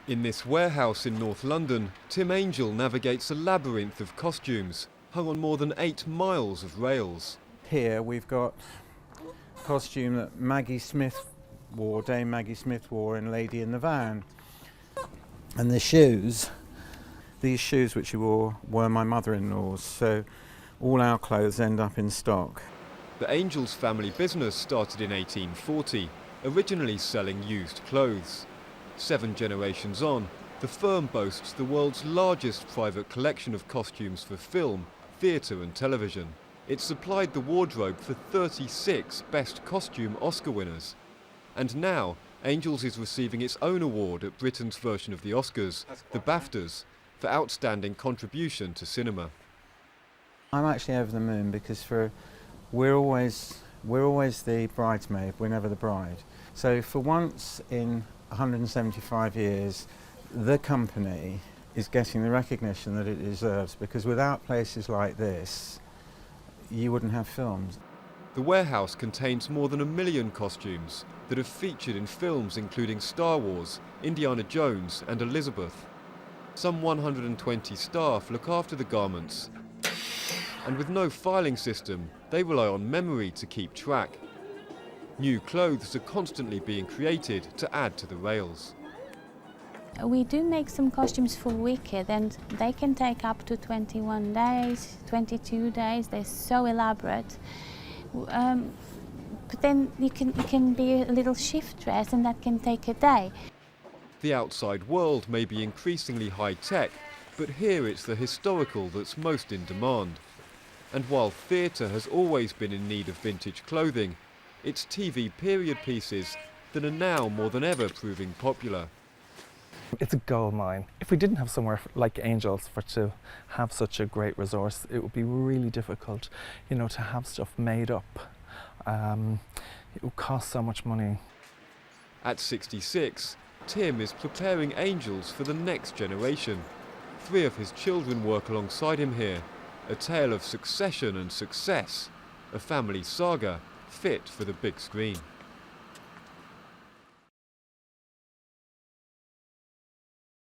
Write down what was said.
In this warehouse in North London, Tim Angel navigates a labyrinth of costumes, hung on more than 8 miles of rails. Here we've got a costume that Maggie Smith wore, Dame Maggie Smith wore in Lady in the Van. And the shoes, these shoes which he wore were my mother-in-law's, so all our clothes end up in stock. The Angels family business started in 1840, originally selling used clothes. 7 generations on, the firm boasts the world's largest private collection of costumes for film, theatre and television. It supplied the wardrobe for 36 Best Costume Oscar winners. And now, Angels is receiving its own award at Britain's version of the Oscars, the BAFTAs, for outstanding contribution to cinema. I'm actually over the moon because we're always the bridesmaid, we're never the bride. So for once in 175 years, the company is getting the recognition that it deserves, because without places like this, you wouldn't have films. The warehouse contains more than 1 million costumes that have featured in films including Star Wars, Indiana Jones and Elizabeth. Some 120 staff look after the garments, and with no filing system, they rely on memory to keep track. New clothes are constantly being created to add to the rails. We do make some costumes for Wicked, and they can take up to 21 days, 22 days. They're so elaborate. But then it can be a little shift dress, and that can take a day. The outside world may be increasingly high-tech, but here it's the historical that's most in demand. And while theatre has always been in need of vintage clothing, it's TV period pieces that are now more than ever proving popular. It's a gold mine. If we didn't have somewhere like Angels to have such a great resource, it would be really difficult, to have stuff made up. It would cost so much money. At 66, Tim is preparing Angels for the next generation. 3 of his children work alongside him here. A tale of succession and success. A family saga fit for the big screen.